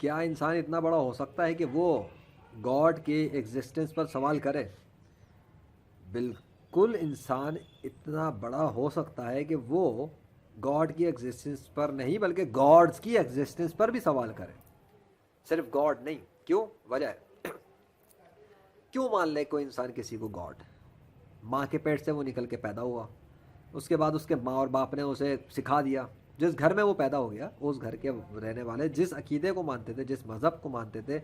کیا انسان اتنا بڑا ہو سکتا ہے کہ وہ گاڈ کے ایگزسٹنس پر سوال کرے؟ بالکل انسان اتنا بڑا ہو سکتا ہے کہ وہ گاڈ کی ایگزسٹنس پر نہیں بلکہ گاڈس کی ایگزسٹنس پر بھی سوال کرے، صرف گاڈ نہیں۔ کیوں؟ وجہ ہے، کیوں مان لے کوئی انسان کسی کو گاڈ؟ ماں کے پیٹ سے وہ نکل کے پیدا ہوا، اس کے بعد اس کے ماں اور باپ نے اسے سکھا دیا، جس گھر میں وہ پیدا ہو گیا اس گھر کے رہنے والے جس عقیدے کو مانتے تھے، جس مذہب کو مانتے تھے،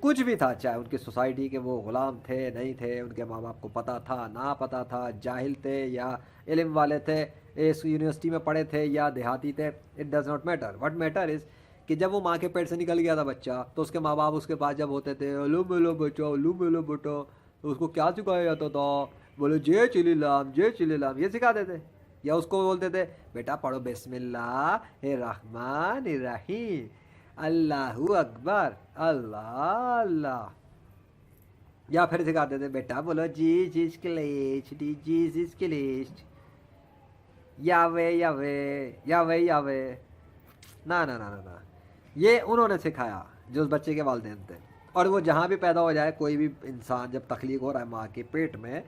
کچھ بھی تھا، چاہے ان کی سوسائٹی کے وہ غلام تھے نہیں تھے، ان کے ماں باپ کو پتہ تھا نہ پتہ تھا، جاہل تھے یا علم والے تھے، اس یونیورسٹی میں پڑھے تھے یا دیہاتی تھے، it does not matter, what matter is کہ جب وہ ماں کے پیٹ سے نکل گیا تھا بچہ، تو اس کے ماں باپ اس کے پاس جب ہوتے تھے، لو بولو بچو لو بولو بٹو، تو اس کو کیا سکھایا جاتا تھا؟ بولو جے چلی لام جے چلی لام، یہ سکھاتے تھے، یا اس کو بولتے تھے بیٹا پڑھو بسم اللہ الرحمن الرحیم، اللہ اکبر، اللہ اللہ، یا پھر سکھاتے تھے بیٹا بولو جیسس کریسٹ جیسس کریسٹ، یاوے یاوے یاوے یاوے، نہ نہ نہ نہ، یہ انہوں نے سکھایا جو اس بچے کے والدین تھے۔ اور وہ جہاں بھی پیدا ہو جائے، کوئی بھی انسان جب تخلیق ہو رہا ہے ماں کے پیٹ میں،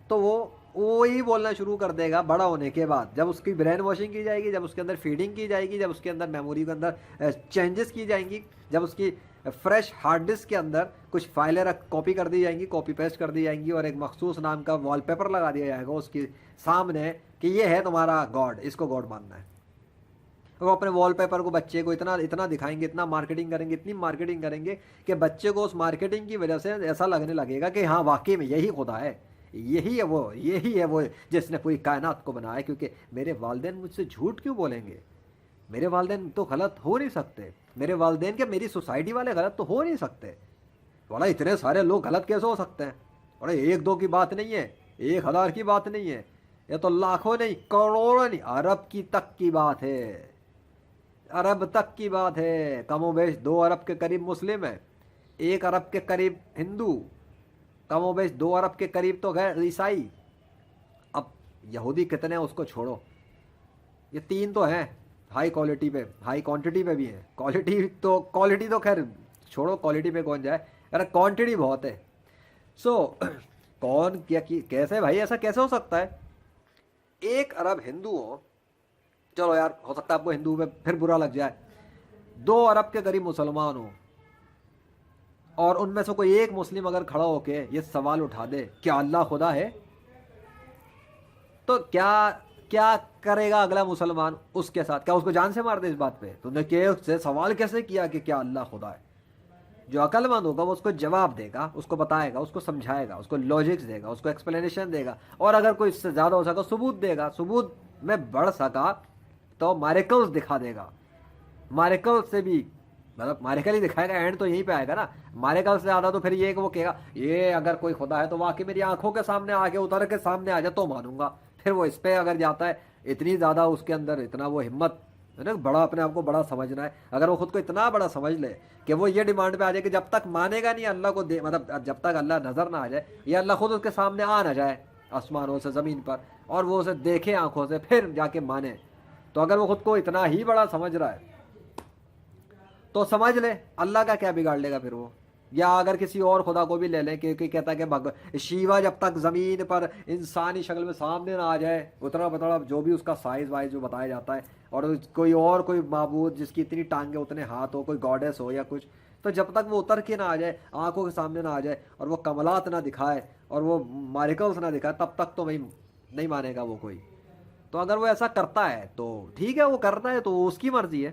تو وہ وہی بولنا شروع کر دے گا بڑا ہونے کے بعد، جب اس کی برین واشنگ کی جائے گی، جب اس کے اندر فیڈنگ کی جائے گی، جب اس کے اندر میموری کے اندر چینجز کی جائیں گی، جب اس کی فریش ہارڈ ڈسک کے اندر کچھ فائلیں کاپی کر دی جائیں گی، کاپی پیسٹ کر دی جائیں گی، اور ایک مخصوص نام کا وال پیپر لگا دیا جائے گا اس کے سامنے کہ یہ ہے تمہارا گاڈ، اس کو گاڈ ماننا ہے۔ وہ اپنے وال پیپر کو بچے کو اتنا اتنا دکھائیں گے، اتنا مارکیٹنگ کریں گے، اتنی مارکیٹنگ کریں گے کہ بچے کو اس مارکیٹنگ کی وجہ سے ایسا لگنے لگے گا کہ ہاں واقعی میں یہی خدا ہے، یہی ہے وہ جس نے پوری کائنات کو بنایا، کیونکہ میرے والدین مجھ سے جھوٹ کیوں بولیں گے؟ میرے والدین تو غلط ہو نہیں سکتے، میرے والدین کے میری سوسائٹی والے غلط تو ہو نہیں سکتے، بولا اتنے سارے لوگ غلط کیسے ہو سکتے ہیں؟ بولا ایک دو کی بات نہیں ہے، 1000 کی بات نہیں ہے، یہ تو لاکھوں نہیں، کروڑوں نہیں، ارب کی تک کی بات ہے، ارب تک کی بات ہے، کم و بیش 2 ارب کے قریب مسلم ہیں، 1 ارب کے قریب ہندو، کم و بیش 2 ارب کے قریب تو غیر عیسائی، اب یہودی کتنے ہیں اس کو چھوڑو، یہ 3 تو ہیں ہائی کوالٹی پہ، ہائی کوانٹٹی پہ بھی ہیں، کوالٹی تو خیر چھوڑو، کوالٹی پہ کون جائے، ارے کوانٹٹی بہت ہے۔ سو کون کیا کیسے بھائی ایسا کیسے ہو سکتا ہے؟ 1 ارب ہندو ہو، چلو یار ہو سکتا ہے آپ کو ہندو میں پھر برا لگ جائے، 2 ارب کے قریب مسلمان ہو، اور ان میں سے کوئی ایک مسلم اگر کھڑا ہو کے یہ سوال اٹھا دے کیا اللہ خدا ہے، تو کیا کیا کرے گا اگلا مسلمان اس کے ساتھ؟ کیا اس کو جان سے مار دے؟ اس بات پہ تم نے کہ سوال کیسے کیا کہ کیا اللہ خدا ہے؟ جو عقل مند ہوگا وہ اس کو جواب دے گا، اس کو بتائے گا، اس کو سمجھائے گا، اس کو لاجکس دے گا، اس کو ایکسپلینیشن دے گا، اور اگر کوئی اس سے زیادہ ہو سکا ثبوت دے گا، ثبوت میں بڑھ سکا تو میریکلز دکھا دے گا، میریکل سے بھی مطلب میریکل ہی دکھائے گا، اینڈ تو یہیں پہ آئے گا نا، میریکل سے زیادہ تو پھر یہ کہ وہ کہے گا یہ اگر کوئی خدا ہے تو واقعی میری آنکھوں کے سامنے آ کے اتر کے سامنے آ جائے تو مانوں گا، پھر وہ اس پہ اگر جاتا ہے، اتنی زیادہ اس کے اندر اتنا وہ ہمت ہے نا، بڑا اپنے آپ کو بڑا سمجھنا ہے، اگر وہ خود کو اتنا بڑا سمجھ لے کہ وہ یہ ڈیمانڈ پہ آ جائے کہ جب تک مانے گا نہیں اللہ کو مطلب جب تک اللہ نظر نہ آ جائے یا اللہ خود اس کے سامنے آ نہ جائے آسمانوں سے زمین پر اور وہ اسے دیکھے آنکھوں سے پھر جا کے مانے، تو اگر وہ خود کو اتنا ہی بڑا سمجھ رہا ہے تو سمجھ لے اللہ کا کیا بگاڑ لے گا پھر وہ۔ یا اگر کسی اور خدا کو بھی لے لیں کہ کہتا ہے کہ شیوا جب تک زمین پر انسانی شکل میں سامنے نہ آ جائے، اتنا بتڑا جو بھی اس کا سائز وائز جو بتایا جاتا ہے، اور کوئی معبود جس کی اتنی ٹانگیں اتنے ہاتھ ہو، کوئی گاڈیس ہو یا کچھ، تو جب تک وہ اتر کے نہ آ جائے، آنکھوں کے سامنے نہ آ جائے، اور وہ کملات نہ دکھائے اور وہ ماریکلس نہ دکھائے، تب تک تو نہیں مانے گا وہ کوئی۔ تو اگر وہ ایسا کرتا ہے تو ٹھیک ہے، وہ کرتا ہے تو اس کی مرضی ہے،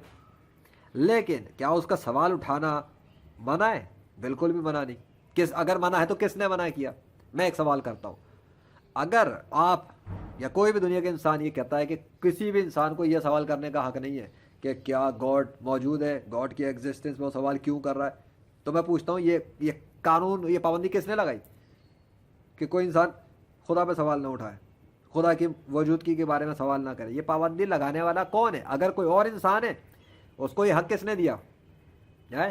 لیکن کیا اس کا سوال اٹھانا منع ہے؟ بالکل بھی منع نہیں۔ اگر منع ہے تو کس نے منع کیا؟ میں ایک سوال کرتا ہوں، اگر آپ یا کوئی بھی دنیا کے انسان یہ کہتا ہے کہ کسی بھی انسان کو یہ سوال کرنے کا حق نہیں ہے کہ کیا گاڈ موجود ہے، گاڈ کی ایگزسٹنس میں وہ سوال کیوں کر رہا ہے، تو میں پوچھتا ہوں یہ قانون، یہ پابندی کس نے لگائی کہ کوئی انسان خدا پہ سوال نہ اٹھائے، خدا کی موجودگی کے بارے میں سوال نہ کرے؟ یہ پابندی لگانے والا کون ہے؟ اگر کوئی اور انسان ہے اس کو یہ حق کس نے دیا ہے؟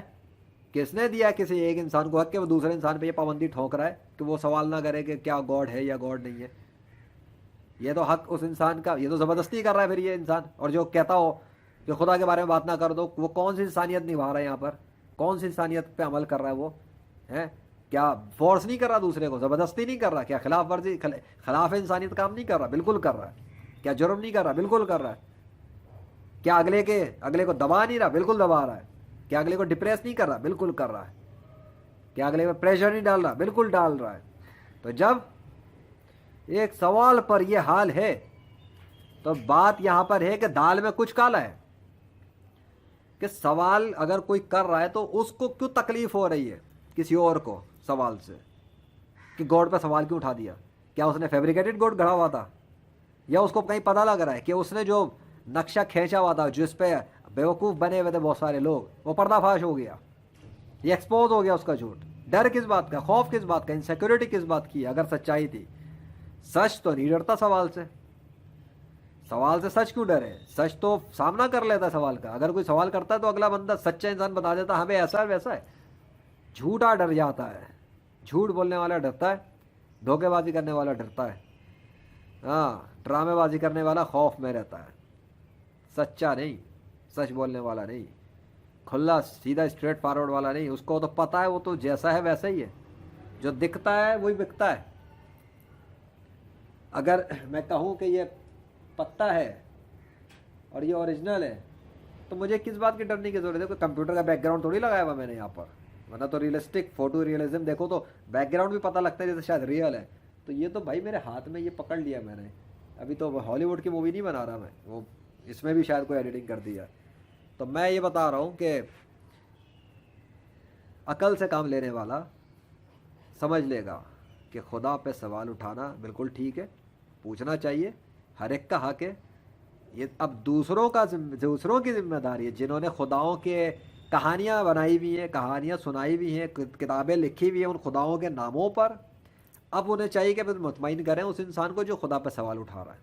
کس نے دیا کسی ایک انسان کو حق کہ وہ دوسرے انسان پہ یہ پابندی ٹھوک رہا ہے کہ وہ سوال نہ کرے کہ کیا گاڈ ہے یا گاڈ نہیں ہے؟ یہ تو حق اس انسان کا، یہ تو زبردستی کر رہا ہے پھر یہ انسان۔ اور جو کہتا ہو کہ خدا کے بارے میں بات نہ کر دو، وہ کون سی انسانیت نبھا رہا ہے یہاں پر؟ کون سی انسانیت پہ عمل کر رہا ہے وہ ہے؟ کیا فورس نہیں کر رہا دوسرے کو، زبردستی نہیں کر رہا، کیا خلاف ورزی خلاف انسانیت کام نہیں کر رہا، بالکل کر رہا ہے، کیا جرم نہیں کر رہا، بالکل کر رہا ہے، کیا اگلے کو دبا نہیں رہا، بالکل دبا رہا ہے، کیا اگلے کو ڈپریس نہیں کر رہا، بالکل کر رہا ہے، کیا اگلے پہ پریشر نہیں ڈال رہا، بالکل ڈال رہا ہے۔ تو جب ایک سوال پر یہ حال ہے تو بات یہاں پر ہے کہ دال میں کچھ کالا ہے، کہ سوال اگر کوئی کر رہا ہے تو اس کو کیوں تکلیف ہو رہی ہے کسی اور کو سوال سے، کہ گاڈ پہ سوال کیوں اٹھا دیا؟ کیا اس نے فیبریکیٹڈ گاڈ گڑھا ہوا تھا، یا اس کو کہیں پتہ لگ رہا ہے کہ اس نے جو نقشہ کھینچا ہوا تھا جس پہ بیوقوف بنے ہوئے تھے بہت سارے لوگ، وہ پردہ فاش ہو گیا، یہ ایکسپوز ہو گیا اس کا جھوٹ؟ ڈر کس بات کا، خوف کس بات کا، انسیکیورٹی کس بات کی؟ اگر سچائی تھی، سچ تو نہیں ڈرتا سوال سے، سوال سے سچ کیوں ڈرے؟ سچ تو سامنا کر لیتا ہے سوال کا، اگر کوئی سوال کرتا ہے تو اگلا بندہ سچا انسان بتا دیتا ہمیں ایسا ہے ویسا ہے، جھوٹا ڈر جاتا ہے، جھوٹ بولنے والا ڈرتا ہے، دھوکے بازی کرنے والا ڈرتا ہے، ہاں ڈرامے بازی کرنے والا خوف میں رہتا ہے، سچا نہیں، سچ بولنے والا نہیں، کھلا سیدھا اسٹریٹ فارورڈ والا نہیں، اس کو تو پتہ ہے وہ تو جیسا ہے ویسا ہی ہے، جو دکھتا ہے وہی بکتا ہے۔ اگر میں کہوں کہ یہ پتا ہے اور یہ اوریجنل ہے تو مجھے کس بات کی ڈرنے کی ضرورت ہے؟ کوئی کمپیوٹر کا بیک گراؤنڈ تھوڑی لگایا ہوا میں نے یہاں پر، ورنہ تو ریئلسٹک فوٹو ریئلزم دیکھو تو بیک گراؤنڈ بھی پتہ لگتا ہے جیسے شاید ریئل ہے، تو یہ تو بھائی میرے ہاتھ میں یہ پکڑ لیا میں نے، ابھی تو ہالی ووڈ کی مووی نہیں بنا رہا میں، وہ اس میں بھی شاید کوئی ایڈیٹنگ کر دیا، تو میں یہ بتا رہا ہوں کہ عقل سے کام لینے والا سمجھ لے گا کہ خدا پہ سوال اٹھانا بالکل ٹھیک ہے، پوچھنا چاہیے، ہر ایک کا حق ہے۔ یہ اب دوسروں کی ذمہ داری ہے جنہوں نے خداؤں کے کہانیاں بنائی ہوئی ہیں، کہانیاں سنائی ہوئی ہیں، کتابیں لکھی ہوئی ہیں ان خداؤں کے ناموں پر، اب انہیں چاہیے کہ مطمئن کریں اس انسان کو جو خدا پہ سوال اٹھا رہا ہے،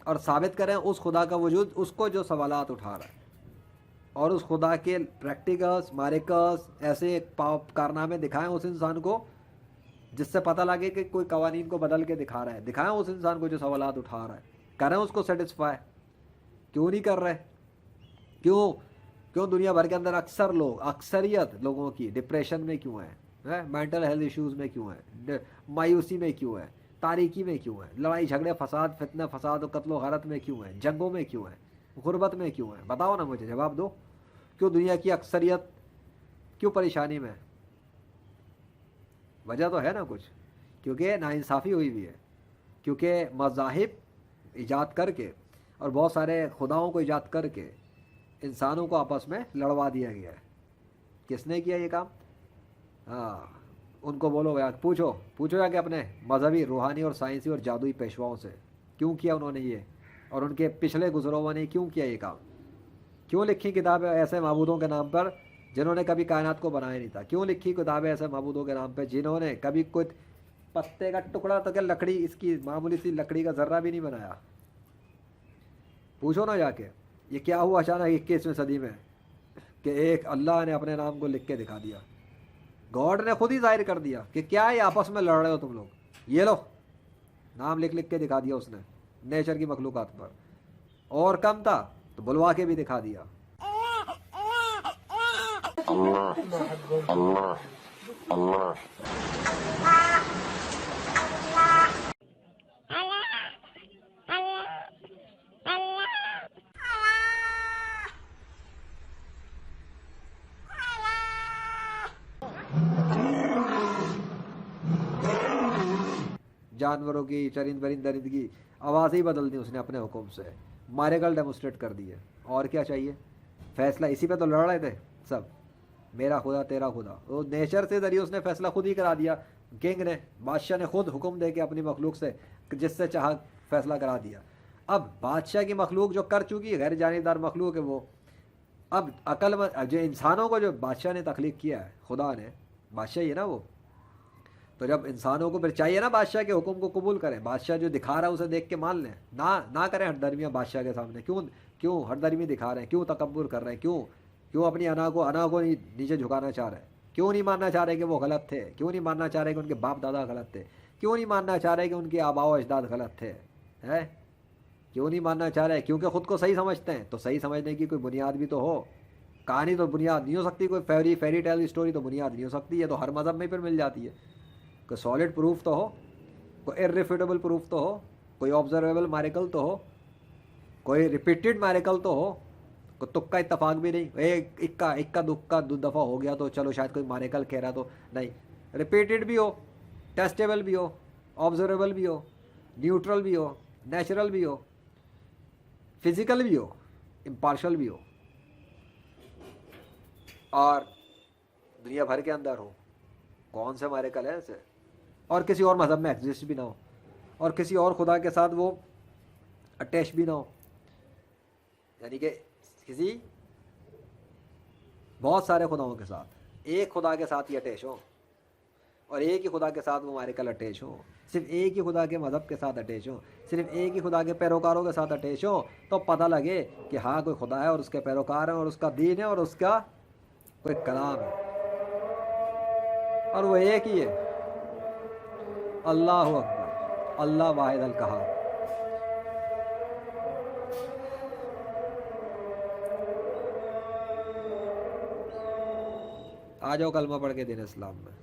اور ثابت کریں اس خدا کا وجود اس کو جو سوالات اٹھا رہا ہے، اور اس خدا کے پریکٹیکلس ماریکلس ایسے کارنامے دکھائیں اس انسان کو جس سے پتہ لگے کہ کوئی قوانین کو بدل کے دکھا رہا ہے، دکھائیں اس انسان کو جو سوالات اٹھا رہا ہے، کریں اس کو سیٹسفائی، کیوں نہیں کر رہے؟ کیوں دنیا بھر کے اندر اکثریت لوگوں کی ڈپریشن میں کیوں ہے، مینٹل ہیلتھ ایشوز میں کیوں ہے، مایوسی میں کیوں ہے، تاریکی میں کیوں ہے، لڑائی جھگڑے فساد فتنہ فساد و قتل و غارت میں کیوں ہے، جنگوں میں کیوں ہے، غربت میں کیوں ہے؟ بتاؤ نا مجھے، جواب دو، کیوں دنیا کی اکثریت کیوں پریشانی میں ہے؟ وجہ تو ہے نا کچھ، کیونکہ ناانصافی ہوئی ہوئی ہے، کیونکہ مذاہب ایجاد کر کے اور بہت سارے خداؤں کو ایجاد کر کے انسانوں کو آپس میں لڑوا دیا گیا ہے۔ کس نے کیا یہ کام؟ ہاں ان کو بولو یا پوچھو یا کہ اپنے مذہبی روحانی اور سائنسی اور جادوئی پیشواؤں سے کیوں کیا انہوں نے یہ، اور ان کے پچھلے گزرووں نے کیوں کیا یہ کام؟ کیوں لکھی کتابیں ایسے معبودوں کے نام پر جنہوں نے کبھی کائنات کو بنایا نہیں تھا؟ کیوں لکھی کتابیں ایسے معبودوں کے نام پہ جنہوں نے کبھی کوئی پتے کا ٹکڑا تک لکڑی، اس کی معمولی سی لکڑی کا ذرہ بھی نہیں بنایا؟ پوچھو نا جا کے، یہ کیا ہوا اچانک 21ویں صدی میں کہ ایک اللہ نے اپنے نام کو لکھ کے دکھا دیا، گاڈ نے خود ہی ظاہر کر دیا کہ کیا ہے آپس میں لڑ رہے ہو تم لوگ، یہ لو نام لکھ کے دکھا دیا اس نے نیچر کی مخلوقات پر، اور کم تھا تو بلوا کے بھی دکھا دیا۔ جانوروں کی درندگی آوازیں ہی بدل دی اس نے اپنے حکم سے، ماریکل ڈیمونسٹریٹ کر دیے، اور کیا چاہیے؟ فیصلہ اسی پہ تو لڑ رہے تھے سب، میرا خدا تیرا خدا، وہ نیچر سے ذریعے اس نے فیصلہ خود ہی کرا دیا، کنگ نے، بادشاہ نے خود حکم دے کے اپنی مخلوق سے جس سے چاہا فیصلہ کرا دیا۔ اب بادشاہ کی مخلوق جو کر چکی غیر جانبدار مخلوق ہے، وہ اب جو انسانوں کو جو بادشاہ نے تخلیق کیا ہے، خدا نے، بادشاہ ہی ہے نا وہ، تو جب انسانوں کو پھر چاہیے نا بادشاہ کے حکم کو قبول کریں، بادشاہ جو دکھا رہا ہے اسے دیکھ کے مان لیں، نہ کریں ہٹ درمیاں بادشاہ کے سامنے۔ کیوں ہٹ درمی دکھا رہے ہیں؟ کیوں تکبر کر رہے ہیں؟ کیوں اپنی انا کو نیچے جھکانا چاہ رہے ہیں؟ کیوں نہیں ماننا چاہ رہے کہ وہ غلط تھے؟ کیوں نہیں ماننا چاہ رہے کہ ان کے باپ دادا غلط تھے؟ کیوں نہیں ماننا چاہ رہے کہ ان کے آباء و اجداد غلط تھے؟ کیوں نہیں ماننا چاہ رہے؟ کیونکہ خود کو صحیح سمجھتے ہیں، تو صحیح سمجھنے کی کوئی بنیاد بھی تو ہو، کہانی تو بنیاد نہیں ہو سکتی، کوئی فیری ٹیل کی اسٹوری تو بنیاد نہیں ہو سکتی، یہ تو ہر مذہب میں پھر مل جاتی ہے. کوئی سالڈ پروف تو ہو، کوئی ارریفیوٹیبل پروف تو ہو، کوئی آبزرویبل میریکل تو ہو، کوئی ریپیٹڈ میریکل تو ہو، کوئی تکا اتفاق بھی نہیں، اکا دکا دو دفعہ ہو گیا تو چلو شاید کوئی میریکل کہہ رہا تو نہیں، ریپیٹڈ بھی ہو، ٹیسٹیبل بھی ہو، آبزرویبل بھی ہو، نیوٹرل بھی ہو، نیچرل بھی ہو، فزیکل بھی ہو، امپارشل بھی ہو، اور دنیا بھر کے اندر ہو. کون سے میریکل ہے ایسے؟ اور کسی اور مذہب میں ایگزسٹ بھی نہ ہو، اور کسی اور خدا کے ساتھ وہ اٹیچ بھی نہ ہو. یعنی کہ کسی بہت سارے خداؤں کے ساتھ ایک خدا کے ساتھ ہی اٹیچ ہو، اور ایک ہی خدا کے ساتھ وہ میریکل اٹیچ ہو، صرف ایک ہی خدا کے مذہب کے ساتھ اٹیچ ہو، صرف ایک ہی خدا کے پیروکاروں کے ساتھ اٹیچ ہو، تو پتہ لگے کہ ہاں کوئی خدا ہے اور اس کے پیروکار ہیں اور اس کا دین ہے اور اس کا کوئی کلام ہے، اور وہ ایک ہی ہے. اللہ اکبر، اللہ واحد القہار. آ جاؤ کلمہ پڑھ کے دین اسلام میں.